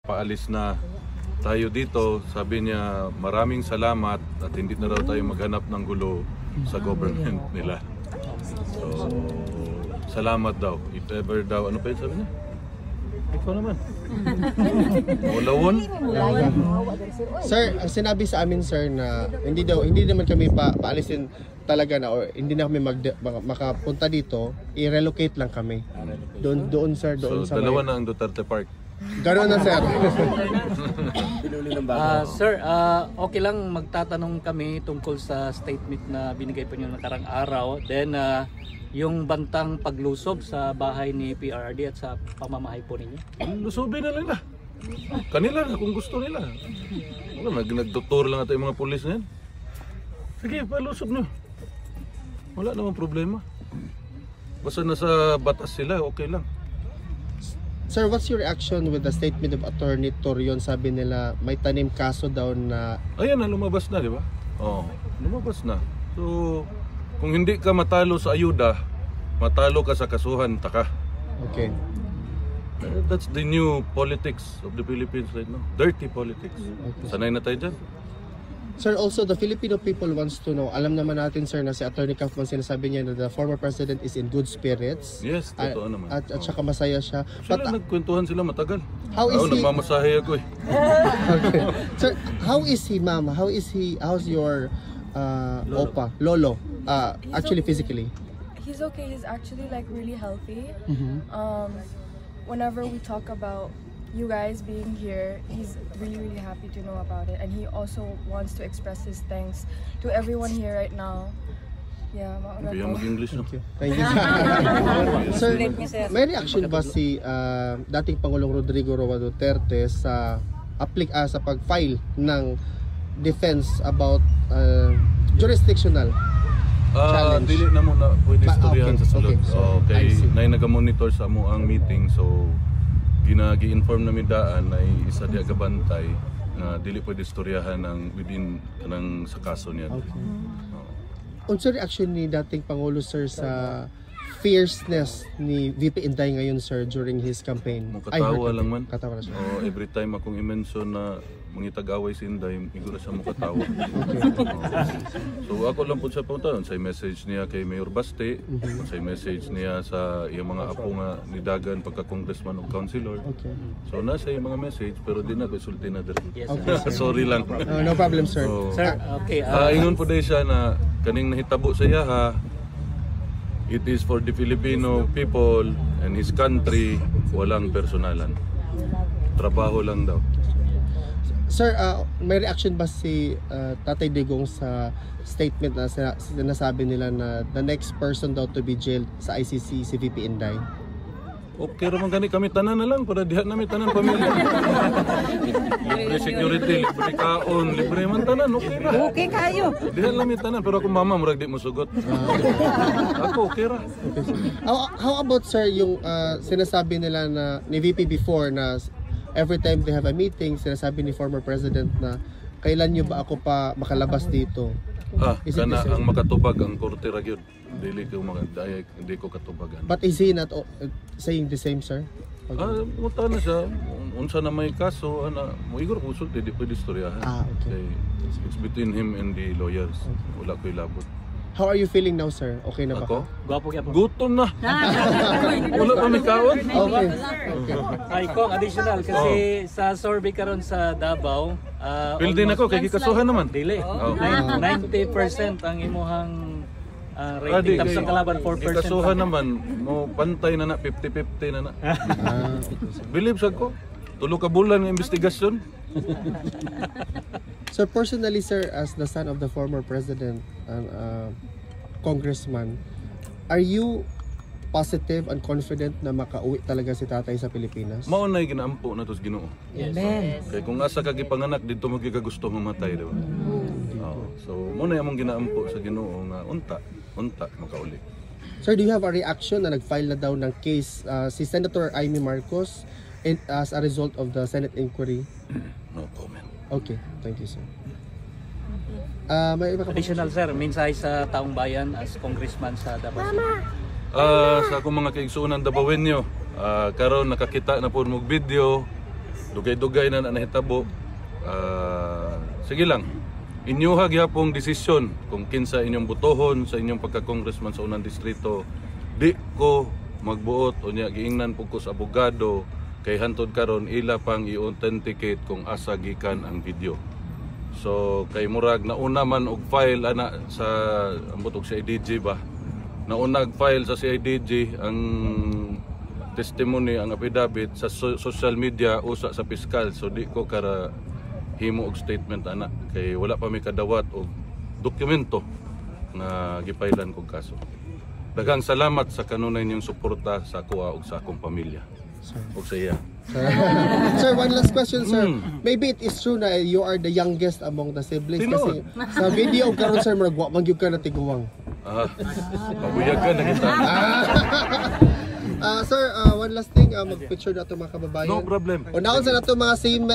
Paalis na tayo dito, sabi niya maraming salamat at hindi na raw tayo maghanap ng gulo sa government nila. So, salamat daw. If ever daw, ano pa yun sabi niya? Ikaw naman. Mulawon? Sir, ang sinabi sa amin sir na hindi naman kami paalisin talaga na or hindi na kami makapunta dito, i-relocate lang kami. Doon sir, doon so, sa dalawa na ang Duterte Park. Ganoon na sir. Sir, okay lang magtatanong kami tungkol sa statement na binigay po niyo nakarang araw. Then yung bantang paglusob sa bahay ni PRRD at sa pamamahay po ninyo. Lusubin na nila. Kanila kung gusto nila. Nagtutur lang ito yung mga pulis na yan. Sige, palusob nyo. Wala namang problema. Basta nasa batas sila, okay lang. Sir, what's your reaction with the statement of Attorney Torion? Sabi nila may tanim kaso daw na... Ayan na, lumabas na, di ba? Oo, lumabas na. So, kung hindi ka matalo sa ayuda, matalo ka sa kasuhan, taka. Okay. That's the new politics of the Philippines right now. Dirty politics. Okay. Sanay na tayo dyan. Sir, also the Filipino people wants to know, alam naman natin sir na si Attorney Kaufman sinasabi niya na the former president is in good spirits. Yes, totoo naman. At saka masaya siya. Sila nagkwentuhan sila matagal. How is he? Nagmamasahe ako eh. Okay. Sir, how is he ma'am? How's your Lolo? Actually physically? He's okay. He's actually like really healthy. Whenever we talk about you guys being here, he's really happy to know about it, and he also wants to express his thanks to everyone here right now. Yeah, Hindi yan mag-English no? Thank you. Sir, may reaction ba si dating Pangulong Rodrigo Roa Duterte sa pag-file ng defense about jurisdictional challenge? Dili na muna pwede istoryahan sa sulod. Okay. Nay naga-monitor sa mo ang meeting, so ginagi-inform na midaan ay isa diya gabantay na dili pwede istoryahan ng within kanang sa kaso niya. Okay. Unsa reaction ni dating Pangulo sir sa fierceness ni VP Inday ngayon sir during his campaign? Katawa lang man. Katawa na siya. Every time akong i-mention na mangitag-away si Inday, igura siya mukatawa. So ako lang po siya punta, sa message niya kay Mayor Baste, sa message niya sa iyang mga apo nga ni Dagan pagka-congressman o councilor. Okay. So nasa yung mga message pero di na isulti na dito. Yes, okay, Sorry lang. No problem sir. So, Sir, okay. ingon po din siya na kaning nahitabo sa iya ha, it is for the Filipino people and his country, walang personalan. Trabaho lang daw. Sir, may reaction ba si Tatay Digong sa statement na sinasabi nila na the next person daw to be jailed sa ICC si VP Inday? Okay raman gani kami tanan na lang para diha namin tanan pamilya. Libre security, libre kaon, libre man tanan, okay ra. Okay kayo. Diha namin tanan pero kung mama murag di mo sugot. Ako okay ra. Okay, sir. How about sir yung sinasabi nila na ni VP before na every time they have a meeting, sinasabi ni former president na kailan nyo ba ako pa makalabas dito? Kana ang makatubag ang korte ra gyud. Dili ko katubagan. But is he not saying the same, sir? Muta na siya. Unsa na may kaso, mo igor kung sulti, di pwede istoryahan. Okay. It's between him and the lawyers. Wala ko'y labot. How are you feeling now, sir? Okay na ba? Ako? Gwapo kaya po. Gutom na. Wala pa may kaon. Okay. Ay, kung additional kasi sa survey karon sa Davao, Pwede na ko, kay kikasuhan naman. dili. 90% ang imuhang rating tapos ang kalaban 4%. Kikasuhan naman, mo pantay na na, 50-50 na na. Believe sa ko, tulo ka bulan ng investigasyon. So personally, sir, as the son of the former president and congressman, are you positive and confident na makauwi talaga si tatay sa Pilipinas? Maunay ginaampo na tos Ginoo. Amen. Kay kung asa ka gipanganak dito mo gusto mamatay, di ba? So maunay among ginaampo sa Ginoo nga unta makauli. Sir, do you have a reaction na nag-file na daw ng case si Senator Amy Marcos as a result of the Senate inquiry? No comment. Okay, thank you, sir. May iba ka pa? Additional sir, mensahe sa taong bayan as congressman sa Davao. Sa akong mga kaigsuonan Davaoenyo, karon nakakita na po mo video dugay-dugay na nahitabo. Sige lang. Inyuha gyapong desisyon kung kinsa inyong butohon sa inyong pagka-congressman sa unang distrito. Di ko magbuot o niya giingnan pug ko sa abogado kay hantod karon ila pang i-authenticate kung asa gikan ang video. So kay murag nauna man og file ana sa ambot og CIDG ba. Nauna file sa CIDG ang testimony, ang affidavit sa social media usa sa piskal. So di ko kara himo og statement ana kay wala pa mi kadawat og dokumento nga gipailan kog kaso. Daghang salamat sa kanunay niyong suporta sa ako ug sa akong pamilya. O sa iya. Sir, one last question, sir. Maybe it is true na you are the youngest among the siblings kasi sa video karon sir murag wa man gyud ka na tiguwang. Pabuyag ka na kita. Sir, one last thing, mag-picture na ito mga kababayan. No problem. Unaon sa nato mga same